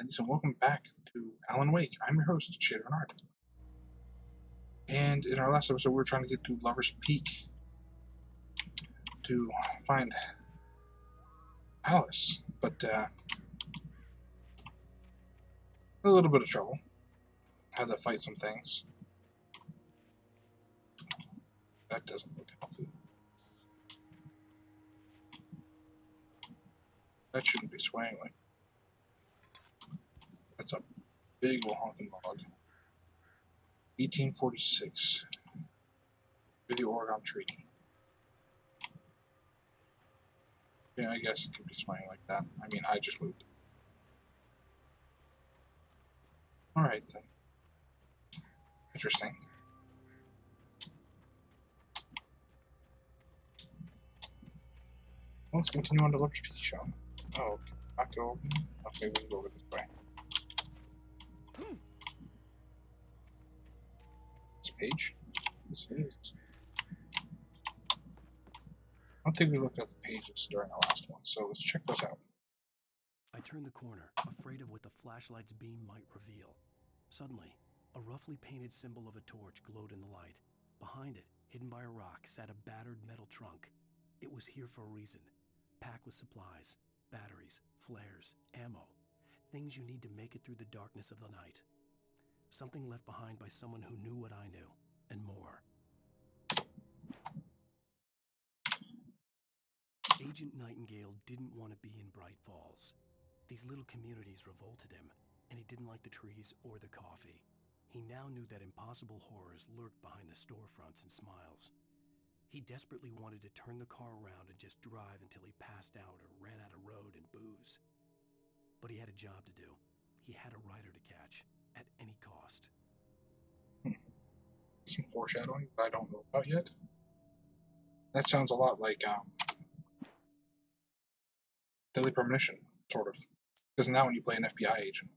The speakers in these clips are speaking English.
ladies, and welcome back to Alan Wake. I'm your host, Shayde Reynard. And in our last episode, we were trying to get to Lover's Peak to find Alice, but a little bit of trouble. Had to fight some things. That doesn't look healthy. That shouldn't be swaying like. That's a big ol' honking log. 1846. With the Oregon Treaty. Yeah, I guess it could be swaying like that. I mean, I just moved it. Alright then. Interesting. Let's continue on to Lover's Peak, shall we? Oh, okay. Not go over there? Okay, we can go over this way. This page? This is. I don't think we looked at the pages during our last one, so let's check those out. I turned the corner, afraid of what the flashlight's beam might reveal. Suddenly, a roughly painted symbol of a torch glowed in the light. Behind it, hidden by a rock, sat a battered metal trunk. It was here for a reason, packed with supplies, batteries, flares, ammo, things you need to make it through the darkness of the night. Something left behind by someone who knew what I knew, and more. Agent Nightingale didn't want to be in Bright Falls. These little communities revolted him, and he didn't like the trees or the coffee. He now knew that impossible horrors lurked behind the storefronts and smiles. He desperately wanted to turn the car around and just drive until he passed out or ran out of road and booze. But he had a job to do. He had a rider to catch, at any cost. Some foreshadowing that I don't know about yet. That sounds a lot like Deadly Premonition, sort of. Because now when you play an FBI agent.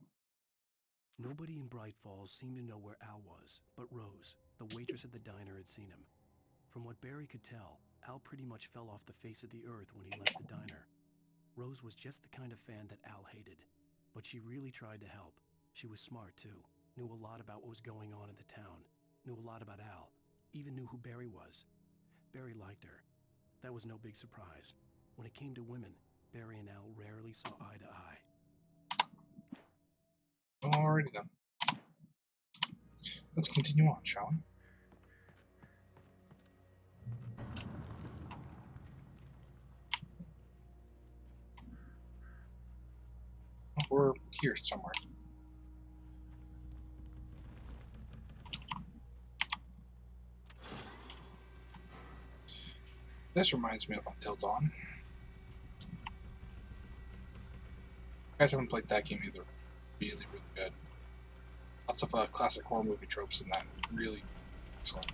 Nobody in Bright Falls seemed to know where Al was, but Rose, the waitress at the diner, had seen him. From what Barry could tell, Al pretty much fell off the face of the earth when he left the diner. Rose was just the kind of fan that Al hated, but she really tried to help. She was smart too, knew a lot about what was going on in the town, knew a lot about Al, even knew who Barry was. Barry liked her. That was no big surprise. When it came to women, Barry and Al rarely saw eye to eye. Alrighty then. Let's continue on, shall we? We're here somewhere. This reminds me of Until Dawn. You guys haven't played that game either. Really, really good. Lots of classic horror movie tropes in that. Really excellent.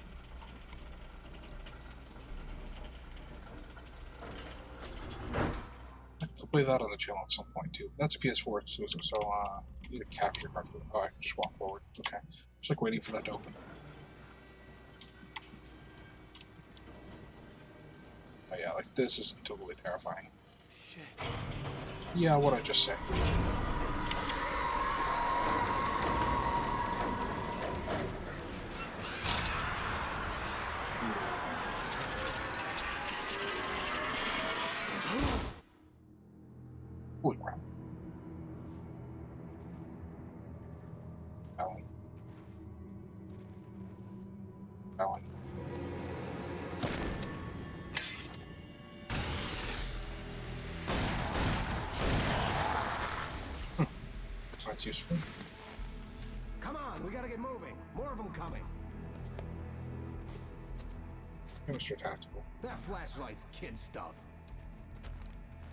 I'll play that on the channel at some point too. That's a PS4 exclusive, so I need a capture card for that. Oh, I can just walk forward. Okay. Just like waiting for that to open. Oh yeah, like this is totally terrifying. Shit. Yeah, what'd I just say? Holy crap. Alan. Alan. That's useful. Come on, we gotta get moving. More of them coming. Mr. Tactical. That flashlight's kid stuff.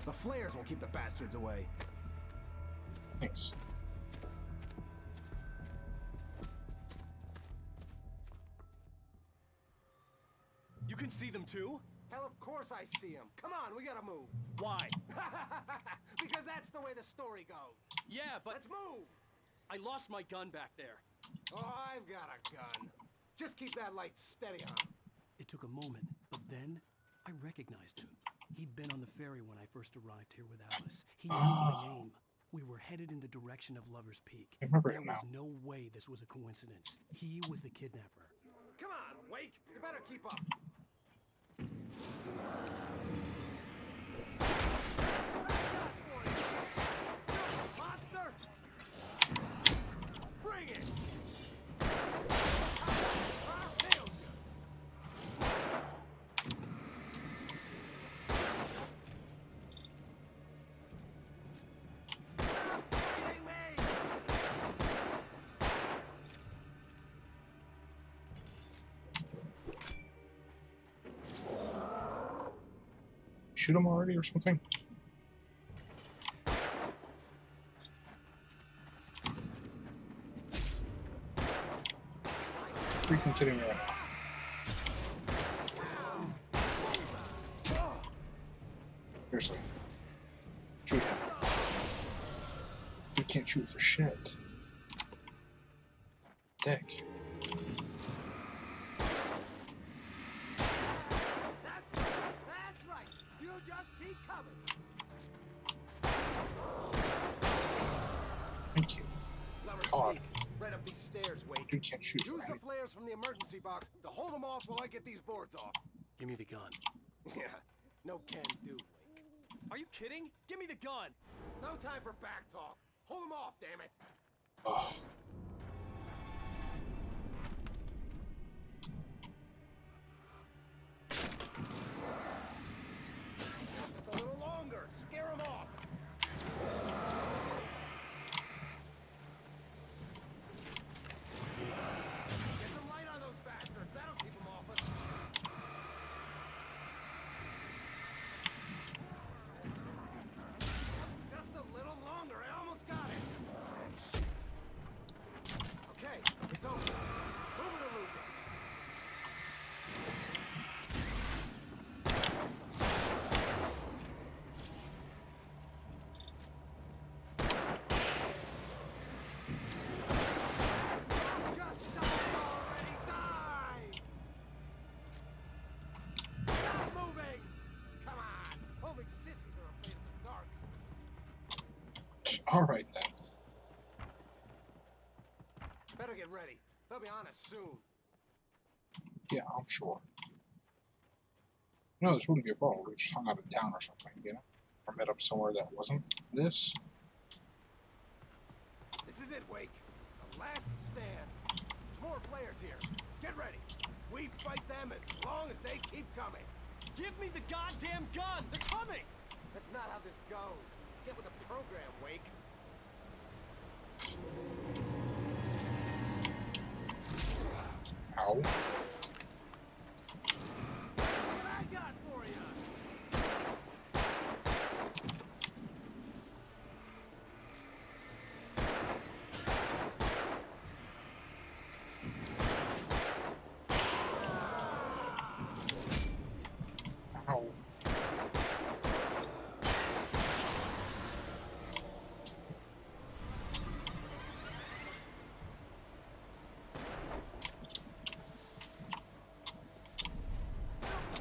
The flares will keep the bastards away. Thanks. You can see them too? Hell, of course I see them. Come on, we gotta move. Why? Because that's the way the story goes. Yeah, but Let's move. I lost my gun back there. Oh, I've got a gun. Just keep that light steady on. It took a moment, but then I recognized him. He'd been on the ferry when I first arrived here with Alice. He knew my name. We were headed in the direction of Lover's Peak. I remember There him now. was no way this was a coincidence. He was the kidnapper. Come on, Wake! You better keep up. Monster! Bring it! I failed you! Fighting me! Shoot him already or something? Freaking kidding me right now. Seriously. Shoot him. You can't shoot for shit. Dick. That's right! You just keep coming! Thank you. Lover's God. Peak. Right up these stairs, Wake. You can't shoot for Use the anything. flares from the emergency box to hold them off while I get these boards off. Give me the gun. Yeah, no can do, Wake. Are you kidding? Give me the gun! No time for back talk. Hold them off, damn it. Oh. Just a little longer. Scare them off. Get some light on those bastards. That'll keep them off us. Just a little longer. I almost got it. Okay, it's over. Move it or lose it. Just die already! Die! Stop moving! Come on! Only sissies are afraid of the dark. Alright then. Better get ready. They'll be on us soon. Yeah, I'm sure. No, this wouldn't be a problem. We just hung out in town or something, you know? Or met up somewhere that wasn't this. This is it, Wake. The last stand. There's more flares here. Get ready. We fight them as long as they keep coming. Give me the goddamn gun! They're coming! That's not how this goes. Get with the program, Wake. Ow. What I got for you? Ow.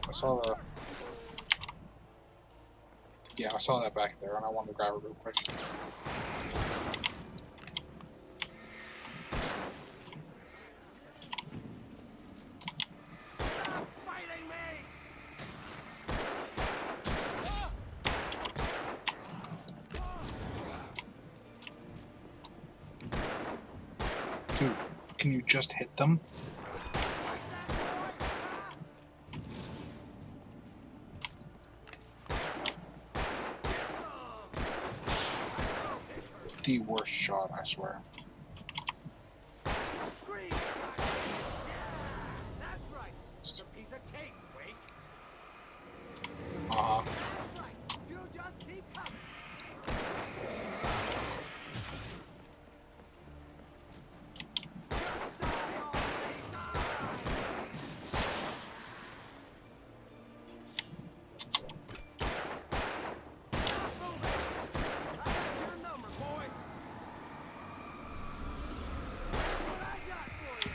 I saw the... Yeah, I saw that back there, and I wanted to grab it real quick. Fighting me! Dude, can you just hit them? The worst shot, I swear. Scream! Yeah, that's right. It's a piece of cake, Wake. Uh-huh. That's right. You just keep coming. Just die already, die! Move it. I got your number, boy. What I got for you?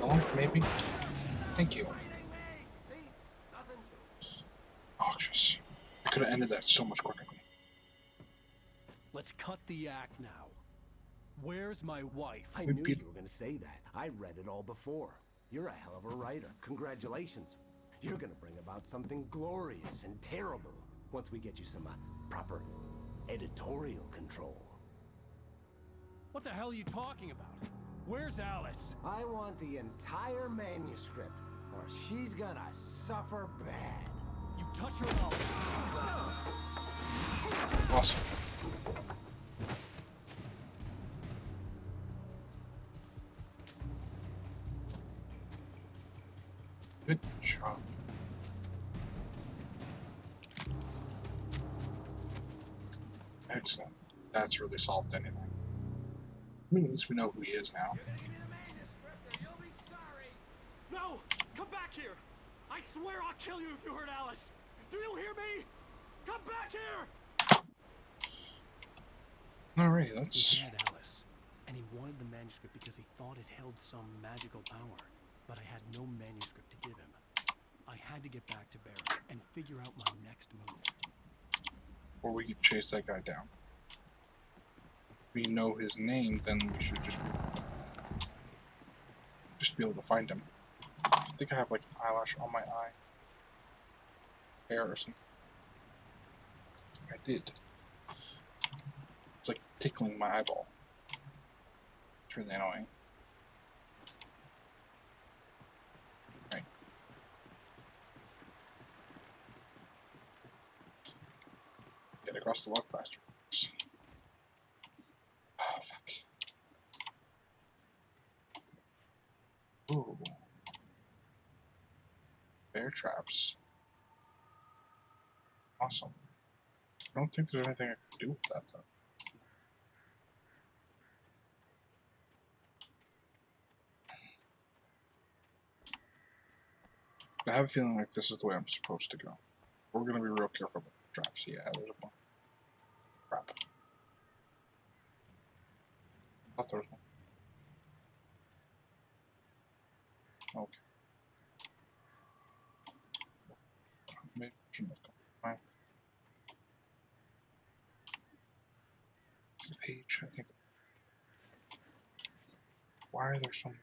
Oh, maybe? Thank you. Fighting me! obnoxious. I could have ended that so much quicker. Let's cut the act now. Where's my wife? I knew you were going to say that. I read it all before. You're a hell of a writer. Congratulations. You're going to bring about something glorious and terrible once we get you some proper editorial control. What the hell are you talking about? Where's Alice? I want the entire manuscript, or she's gonna suffer bad. You touch her up. Awesome. Good job. Excellent. That's really solved anything. I mean, at least we know who he is now. You're gonna give me the manuscript, or you'll be sorry. No! Come back here! I swear I'll kill you if you hurt Alice! Do you hear me? Come back here! Alrighty, let's... He had Alice, and he wanted the manuscript because he thought it held some magical power. But I had no manuscript to give him. I had to get back to Barry and figure out my next move. Or we could chase that guy down. If we know his name, then we should just be able to find him. I think I have like an eyelash on my eye. Hair or something. I did. It's like tickling my eyeball. It's really annoying. Right. Get across the log faster. Oh, fuck. Ooh. Bear traps. Awesome. I don't think there's anything I can do with that, though. I have a feeling like this is the way I'm supposed to go. We're gonna be real careful about the traps. Yeah, there's a one. Crap. I thought there was one. Okay. Maybe I shouldn't have come. Right. Page, I think. Why are there so many?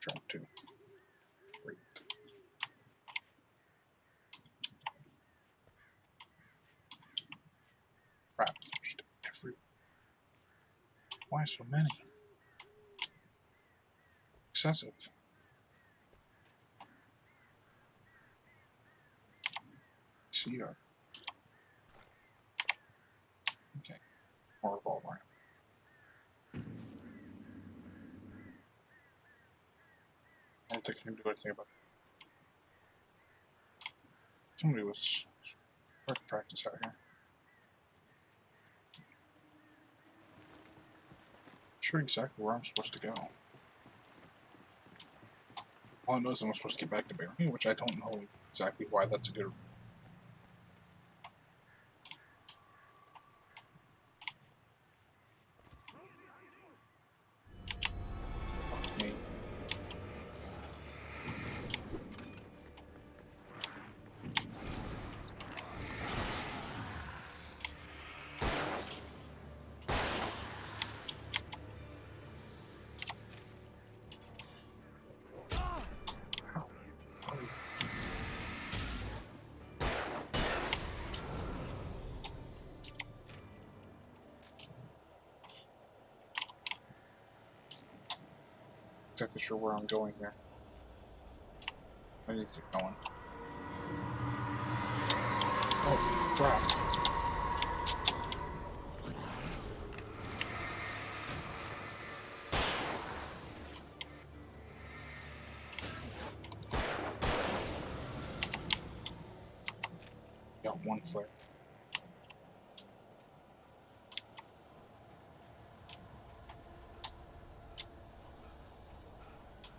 Drop two. Great. Crap, just every. Why so many? Excessive. See you. Okay. More revolver. I don't think I can do anything about it. Somebody was hard to practice out here. Sure exactly where I'm supposed to go. All I know is I'm supposed to get back to Barry, which I don't know exactly why that's a good. Fuck me. Ow. Oh. Exactly sure where I'm going here. I need to keep going. Oh, crap. Got one flare.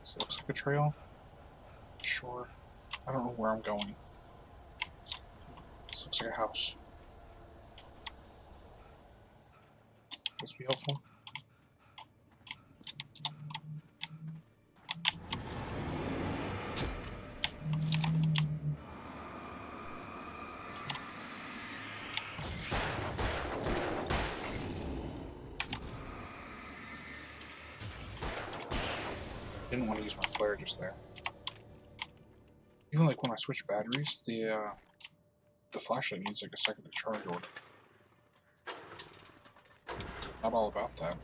This looks like a trail. Sure. I don't know where I'm going. This looks like a house. This be helpful. Didn't want to use my flare just there. Even like when I switch batteries, the flashlight needs like a second to charge order. Not all about that.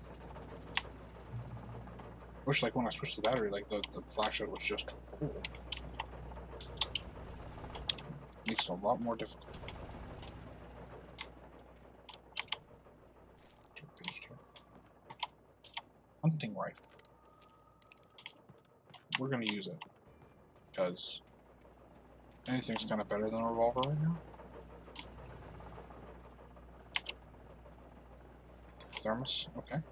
Wish like when I switched the battery, like the flashlight was just full. Makes it a lot more difficult. Hunting rifle. We're gonna use it because anything's kind of better than a revolver right now. Thermos, okay.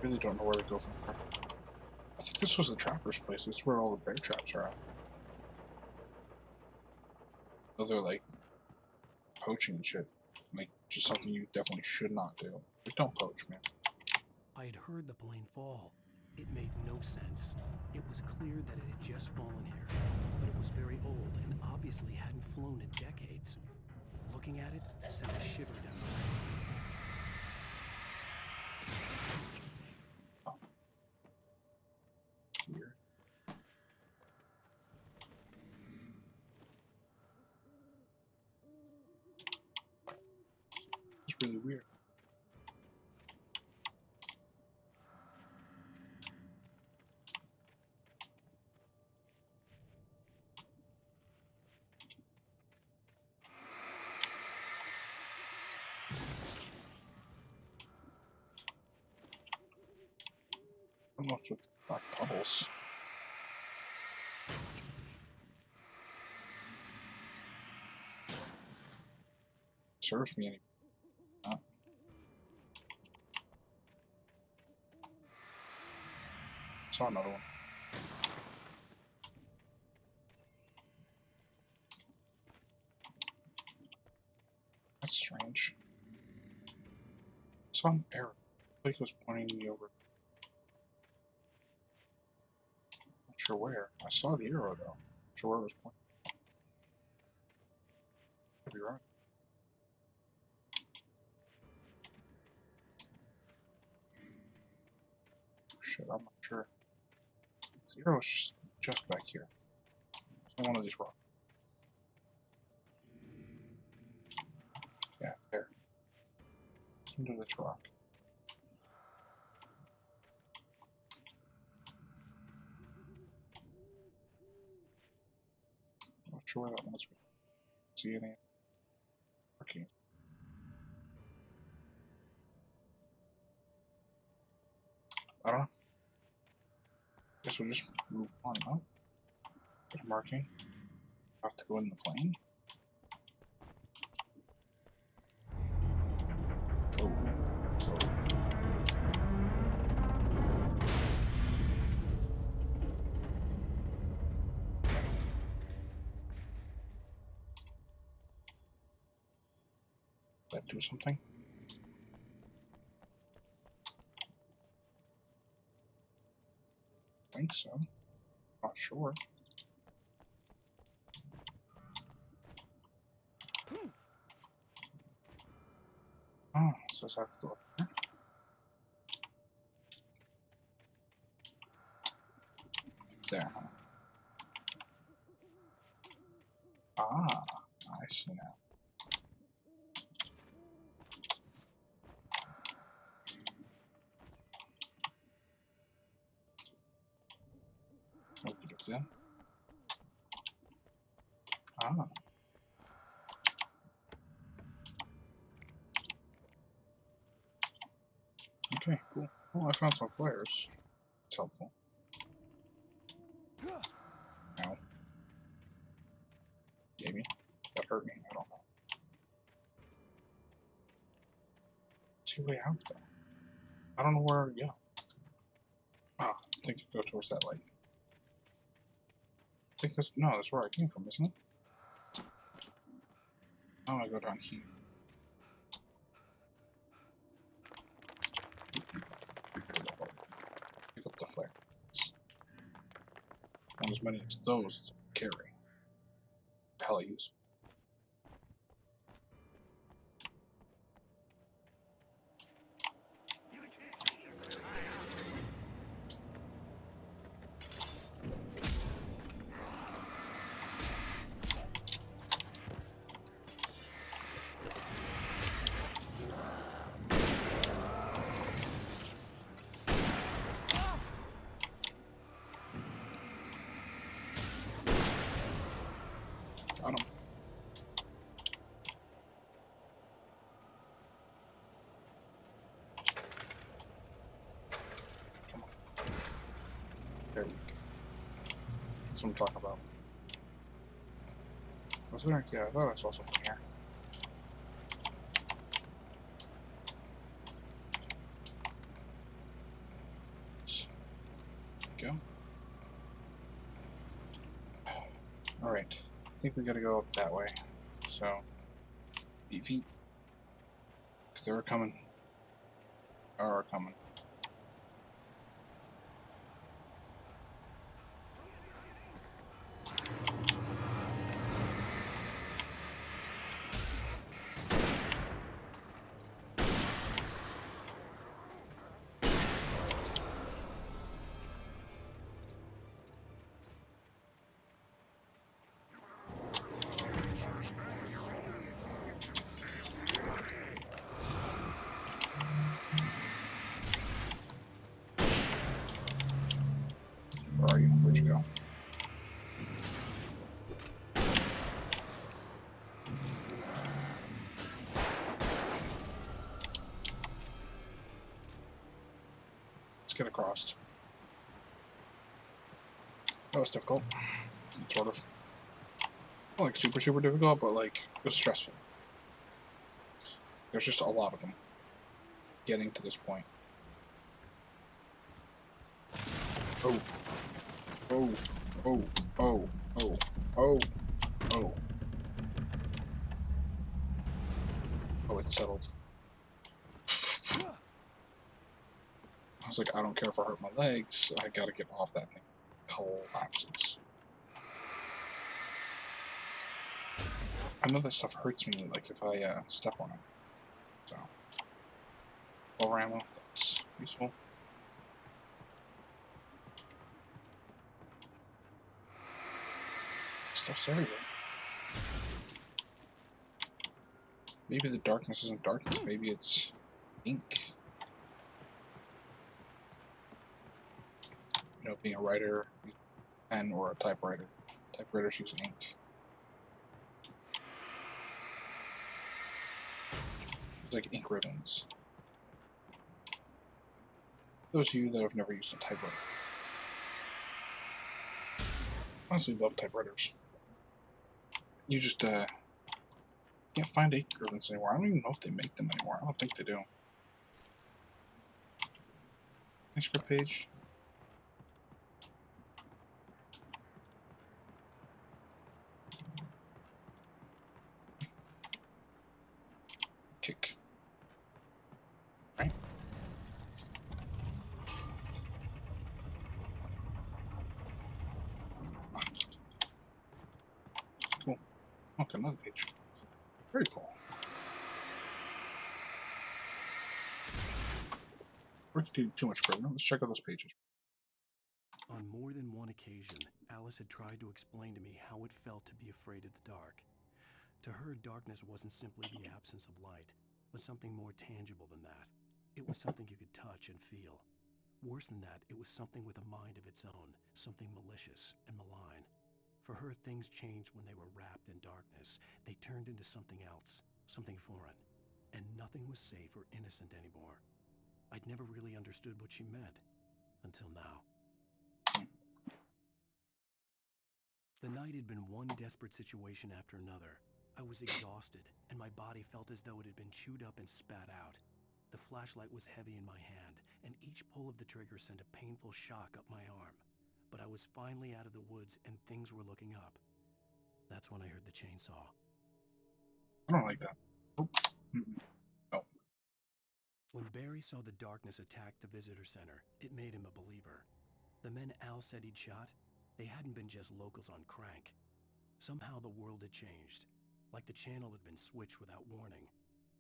Really don't know where to go from here. I think this was the trapper's place. It's where all the bear traps are at. So they're like poaching and shit. Like just something you definitely should not do. Like, don't poach, man. I had heard the plane fall. It made no sense. It was clear that it had just fallen here, but it was very old and obviously hadn't flown in decades. Looking at it sent a shiver down my spine. Oh. Weird. It's really weird. I don't know what's with the black puddles. Serves me any. Saw another one. That's strange. Saw an arrow. Like it was pointing me over. Not sure where. I saw the arrow though. Not sure where it was pointing. Could be right. Shit, I'm not sure. The arrow's just back here. It's on one of these rocks. Yeah, there. Into this rock. I'm not sure where that was. See any marking? I don't know. Guess we'll just move on up. Get a marking. Have to go in the plane. Oh. That do something? I think so. Not sure. Oh, it says I have to go up there. There, huh? Ah, I see now. Open it then. Ah. Okay, cool. Well, I found some flares. It's helpful. Ow. Maybe. That hurt me. I don't know. See a way out though. I don't know where to go. Ah, I think you go towards that light. I think that's no, that's where I came from, isn't it? Now I go down here. Pick up the flare. Not as many as those to carry. Hella useful. very weak. That's what I'm talking about. Was there? Yeah, I thought I saw something here. Go. Alright. I think we gotta go up that way. So, beat feet. Because they were coming. Are coming. Where are you? Where'd you go? Let's get across. That was difficult. Sort of. Not like super difficult, but like it was stressful. There's just a lot of them getting to this point. Oh. Oh, oh, oh, oh, oh, oh. Oh, it's settled. I was like, I don't care if I hurt my legs. I gotta get off that thing. Collapses. I know that stuff hurts me, like if I step on it. So, full ammo, that's useful. Stuff's everywhere. Maybe the darkness isn't darkness. Maybe it's ink. You know, being a writer, use a pen or a typewriter. Typewriters use ink. It's like ink ribbons. Those of you that have never used a typewriter. Honestly, love typewriters. You just can't find ink ribbons anymore. I don't even know if they make them anymore. I don't think they do. Script page. Kick. Right. Cool. Okay, another page. Very cool. We could do too much further. Let's check out those pages. On more than one occasion, Alice had tried to explain to me how it felt to be afraid of the dark. To her, darkness wasn't simply the absence of light, but something more tangible than that. It was something you could touch and feel. Worse than that, it was something with a mind of its own, something malicious and malign. For her, things changed when they were wrapped in darkness. They turned into something else, something foreign, and nothing was safe or innocent anymore. I'd never really understood what she meant, until now. The night had been one desperate situation after another. I was exhausted, and my body felt as though it had been chewed up and spat out. The flashlight was heavy in my hand, and each pull of the trigger sent a painful shock up my arm. But I was finally out of the woods, and things were looking up. That's when I heard the chainsaw. I don't like that. Oh. When Barry saw the darkness attack the visitor center, it made him a believer. The men Al said he'd shot, they hadn't been just locals on crank. Somehow the world had changed, like the channel had been switched without warning.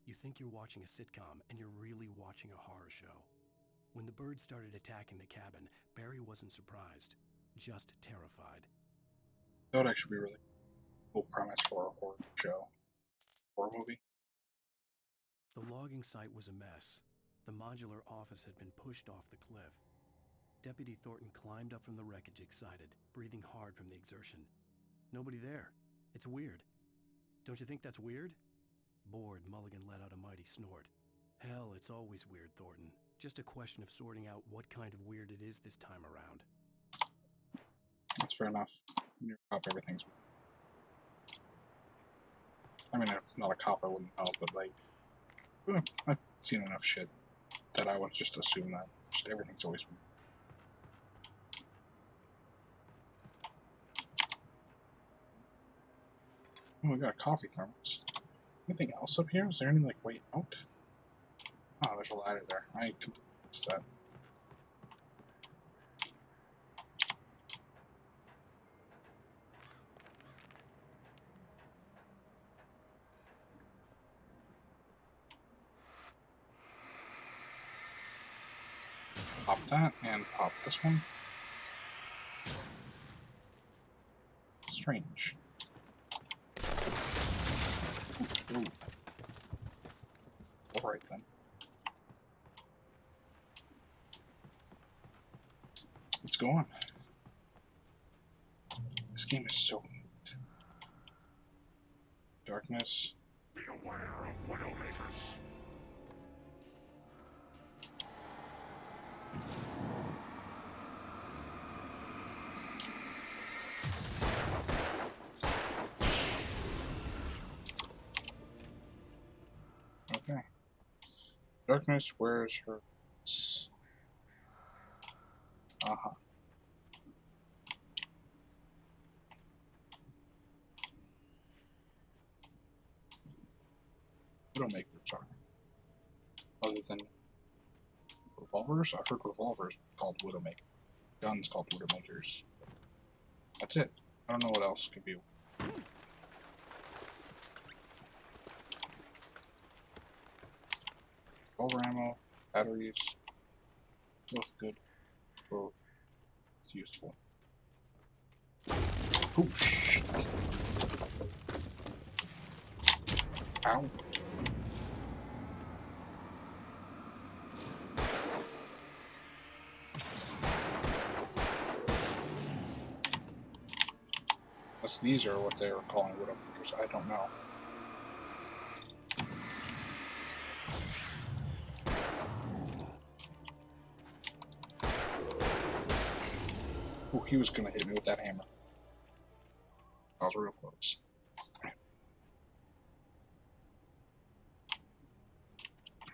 You think you're watching a sitcom, and you're really watching a horror show. When the birds started attacking the cabin, Barry wasn't surprised, just terrified. That would actually be a really cool premise for a horror show. Horror movie. The logging site was a mess. The modular office had been pushed off the cliff. Deputy Thornton climbed up from the wreckage excited, breathing hard from the exertion. Nobody there. It's weird. Don't you think that's weird? Bored, Mulligan let out a mighty snort. Hell, it's always weird, Thornton. Just a question of sorting out what kind of weird it is this time around. That's fair enough. When you're a cop, everything's... I mean, if I'm not a cop, I wouldn't know, but like, I've seen enough shit that I would just assume that just everything's always... Oh, we got a coffee thermos. Anything else up here? Is there any, like, way out? Oh, there's a ladder there. I completely missed that. Pop that, and pop this one. Strange. Ooh. Alright then. Let's go on. This game is so neat. Darkness. Be aware of Widowmakers. Okay. Darkness, where's her... Aha. Widowmakers are. Other than revolvers? I've heard revolvers called Widowmakers. Guns called Widowmakers. That's it. I don't know what else could be. Revolver ammo, batteries, both good, both useful. Oh shit! Ow! Unless these are what they were calling Widowmakers, I don't know. Ooh, he was gonna hit me with that hammer. I was real close.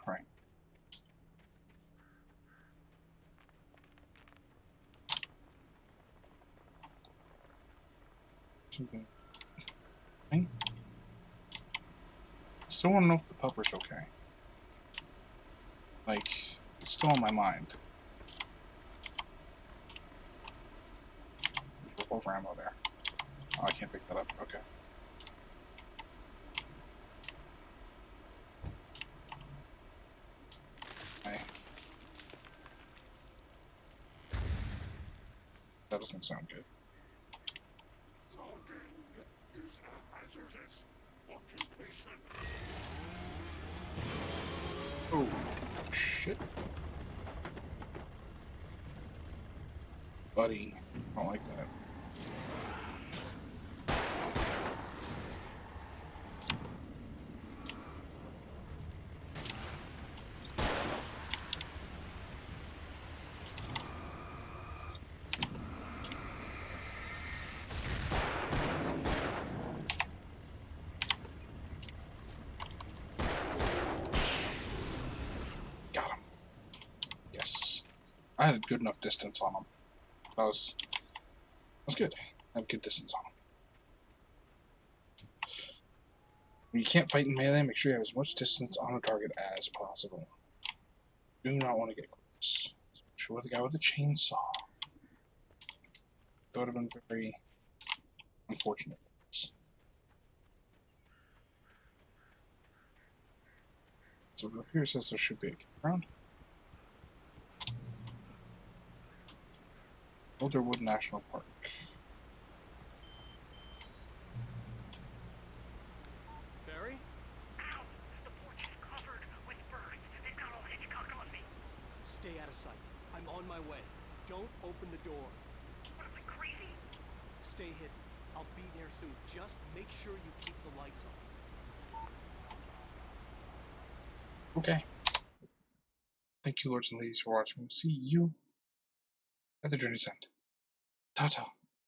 Alright. Something. I still want to know if the pupper's okay. Like, it's still on my mind. There's revolver ammo there. Oh, I can't pick that up. Okay. Hey. That doesn't sound good. Talking is a hazardous occupation. Oh, shit. Buddy, I don't like that. Got him. Yes. I had a good enough distance on him. That was good. I had good distance on him. When you can't fight in melee, make sure you have as much distance on a target as possible. Do not want to get close. Especially with a guy with a chainsaw. That would have been very unfortunate for us. So up here says there should be a campground. Boulderwood National Park. Barry? Ow! The porch is covered with birds. They've got all Hitchcock on me. Stay out of sight. I'm on my way. Don't open the door. What am I, crazy? Stay hidden. I'll be there soon. Just make sure you keep the lights on. Okay. Thank you, lords and ladies, for watching. See you at the journey's end. Ta-ta.